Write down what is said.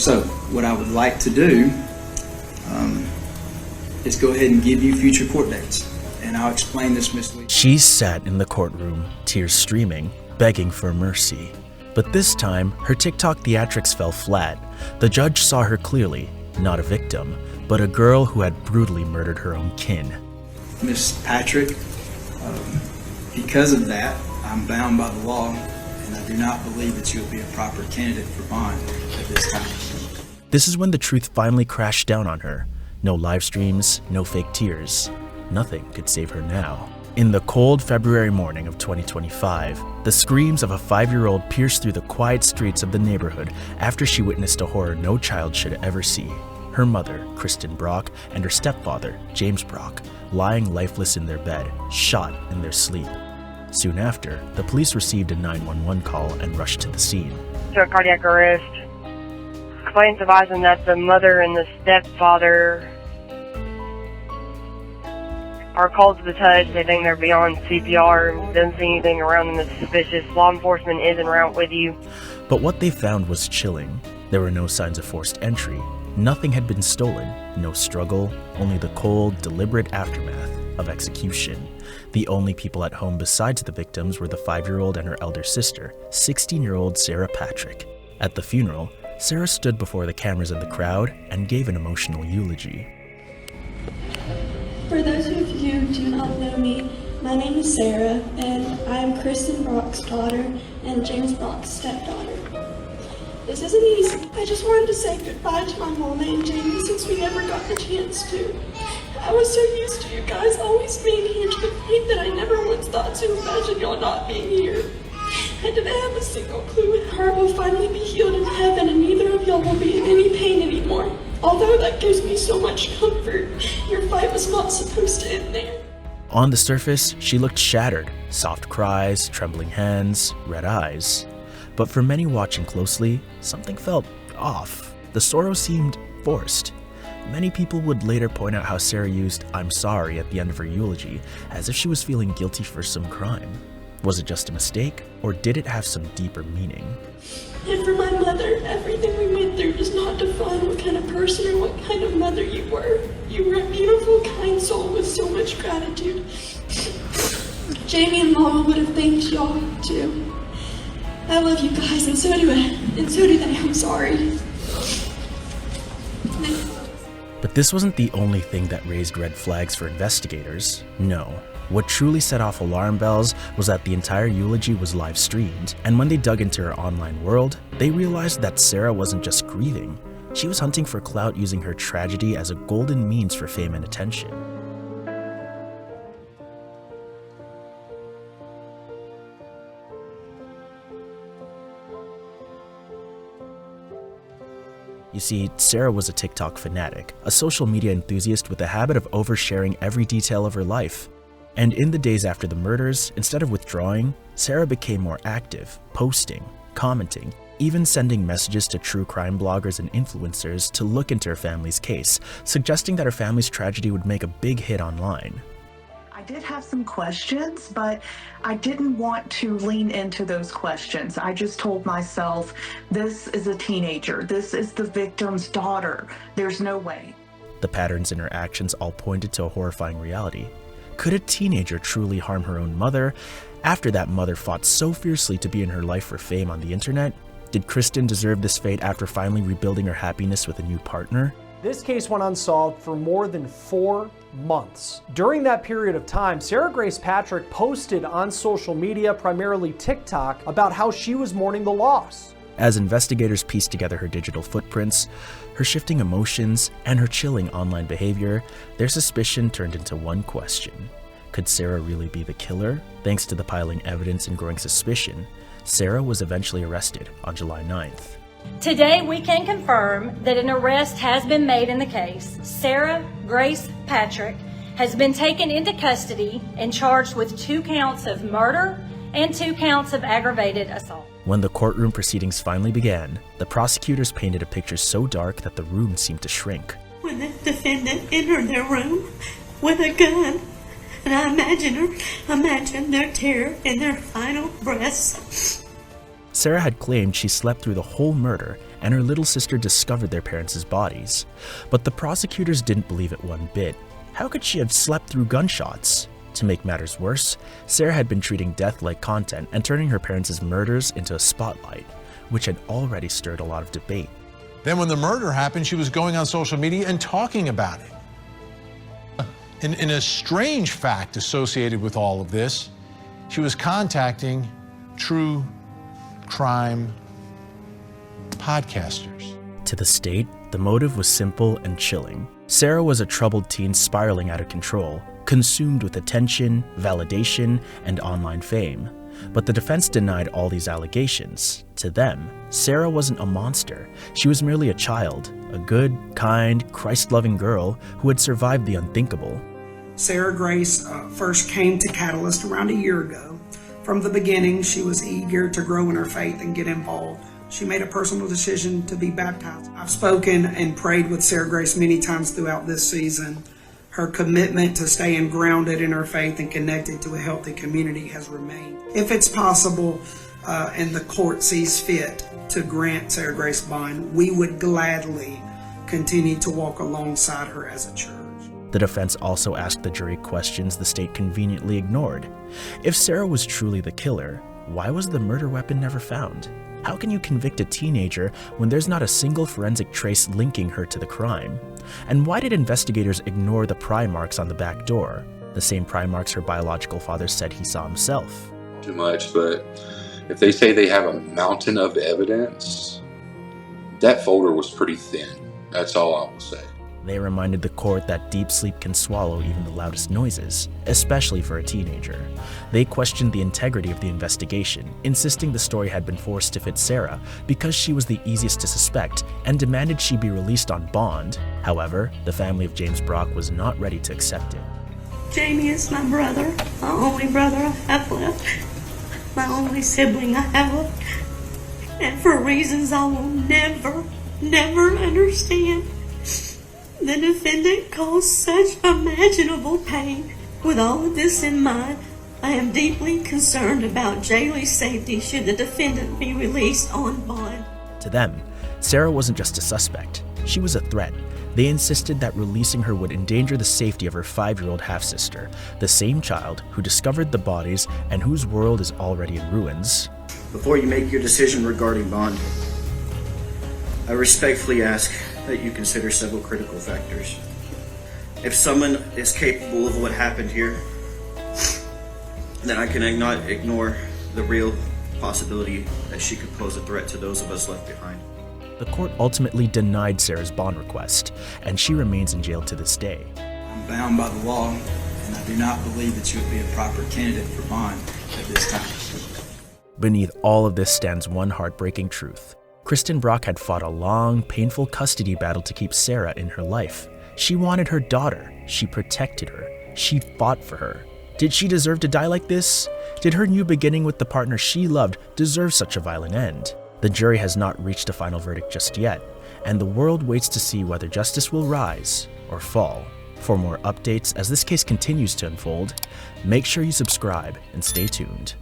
So, what I would like to do is go ahead and give you future court dates. And I'll explain this, Miss Lee. She sat in the courtroom, tears streaming, begging for mercy. But this time, her TikTok theatrics fell flat. The judge saw her clearly, not a victim, but a girl who had brutally murdered her own kin. Miss Patrick, because of that, I'm bound by the law, and I do not believe that you'll be a proper candidate for bond at this time. This is when the truth finally crashed down on her. No live streams, no fake tears. Nothing could save her now. In the cold February morning of 2025, the screams of a 5-year-old pierced through the quiet streets of the neighborhood after she witnessed a horror no child should ever see. Her mother, Kristen Brock, and her stepfather, James Brock, lying lifeless in their bed, shot in their sleep. Soon after, the police received a 911 call and rushed to the scene. To a cardiac arrest. Complaints advising that the mother and the stepfather are called to the touch. They think they're beyond CPR and doesn't see anything around them that's suspicious. Law enforcement is en route with you. But what they found was chilling. There were no signs of forced entry. Nothing had been stolen. No struggle, only the cold, deliberate aftermath of execution. The only people at home besides the victims were the 5-year-old and her elder sister, 16-year-old Sarah Patrick. At the funeral, Sarah stood before the cameras in the crowd and gave an emotional eulogy. For those of you who do not know me, my name is Sarah, and I am Kristen Brock's daughter and James Brock's stepdaughter. This isn't easy. I just wanted to say goodbye to my mama and Jamie since we never got the chance to. I was so used to you guys always being here to the point that I never once thought to imagine y'all not being here. I didn't have a single clue when her heart will finally be healed in heaven and neither of y'all will be in any pain anymore. Although that gives me so much comfort, your fight was not supposed to end there. On the surface, she looked shattered. Soft cries, trembling hands, red eyes. But for many watching closely, something felt off. The sorrow seemed forced. Many people would later point out how Sarah used "I'm sorry" at the end of her eulogy, as if she was feeling guilty for some crime. Was it just a mistake, or did it have some deeper meaning? And for my mother, everything we went through does not define what kind of person or what kind of mother you were. You were a beautiful, kind soul with so much gratitude. Jamie and Mama would have thanked y'all too. I love you guys, and so do I. And so do they. I'm sorry. But this wasn't the only thing that raised red flags for investigators. No. What truly set off alarm bells was that the entire eulogy was live streamed, and when they dug into her online world, they realized that Sarah wasn't just grieving. She was hunting for clout using her tragedy as a golden means for fame and attention. You see, Sarah was a TikTok fanatic, a social media enthusiast with a habit of oversharing every detail of her life. And in the days after the murders, instead of withdrawing, Sarah became more active, posting, commenting, even sending messages to true crime bloggers and influencers to look into her family's case, suggesting that her family's tragedy would make a big hit online. I did have some questions, but I didn't want to lean into those questions. I just told myself, this is a teenager. This is the victim's daughter. There's no way. The patterns in her actions all pointed to a horrifying reality. Could a teenager truly harm her own mother after that mother fought so fiercely to be in her life for fame on the internet? Did Kristen deserve this fate after finally rebuilding her happiness with a new partner? This case went unsolved for more than 4 months. During that period of time, Sarah Grace Patrick posted on social media, primarily TikTok, about how she was mourning the loss. As investigators pieced together her digital footprints, her shifting emotions, and her chilling online behavior, their suspicion turned into one question. Could Sarah really be the killer? Thanks to the piling evidence and growing suspicion, Sarah was eventually arrested on July 9th. Today, we can confirm that an arrest has been made in the case. Sarah Grace Patrick has been taken into custody and charged with 2 counts of murder and 2 counts of aggravated assault. When the courtroom proceedings finally began, the prosecutors painted a picture so dark that the room seemed to shrink. When the defendant entered their room with a gun, and I imagine their terror in their final breaths. Sarah had claimed she slept through the whole murder and her little sister discovered their parents' bodies. But the prosecutors didn't believe it one bit. How could she have slept through gunshots? To make matters worse, Sarah had been treating death like content and turning her parents' murders into a spotlight, which had already stirred a lot of debate. Then when the murder happened, she was going on social media and talking about it. In a strange fact associated with all of this, she was contacting true crime podcasters. To the state, the motive was simple and chilling. Sarah was a troubled teen spiraling out of control, consumed with attention, validation, and online fame. But the defense denied all these allegations. To them, Sarah wasn't a monster. She was merely a child, a good, kind, Christ-loving girl who had survived the unthinkable. Sarah Grace first came to Catalyst around a year ago. From the beginning, she was eager to grow in her faith and get involved. She made a personal decision to be baptized. I've spoken and prayed with Sarah Grace many times throughout this season. Her commitment to staying grounded in her faith and connected to a healthy community has remained. If it's possible and the court sees fit to grant Sarah Grace bond, we would gladly continue to walk alongside her as a church. The defense also asked the jury questions the state conveniently ignored. If Sarah was truly the killer, why was the murder weapon never found? How can you convict a teenager when there's not a single forensic trace linking her to the crime? And why did investigators ignore the pry marks on the back door? The same pry marks her biological father said he saw himself. Too much, but if they say they have a mountain of evidence, that folder was pretty thin. That's all I will say. They reminded the court that deep sleep can swallow even the loudest noises, especially for a teenager. They questioned the integrity of the investigation, insisting the story had been forced to fit Sarah because she was the easiest to suspect, and demanded she be released on bond. However, the family of James Brock was not ready to accept it. Jamie is my brother, my only brother I have left, my only sibling I have left. And for reasons I will never understand, the defendant caused such imaginable pain. With all of this in mind, I am deeply concerned about Jaylee's safety should the defendant be released on bond. To them, Sarah wasn't just a suspect, she was a threat. They insisted that releasing her would endanger the safety of her 5-year-old half-sister, the same child who discovered the bodies and whose world is already in ruins. Before you make your decision regarding bond, I respectfully ask that you consider several critical factors. If someone is capable of what happened here, then I cannot ignore the real possibility that she could pose a threat to those of us left behind. The court ultimately denied Sarah's bond request, and she remains in jail to this day. I'm bound by the law, and I do not believe that you would be a proper candidate for bond at this time. Beneath all of this stands one heartbreaking truth. Kristen Brock had fought a long, painful custody battle to keep Sarah in her life. She wanted her daughter. She protected her. She fought for her. Did she deserve to die like this? Did her new beginning with the partner she loved deserve such a violent end? The jury has not reached a final verdict just yet, and the world waits to see whether justice will rise or fall. For more updates as this case continues to unfold, make sure you subscribe and stay tuned.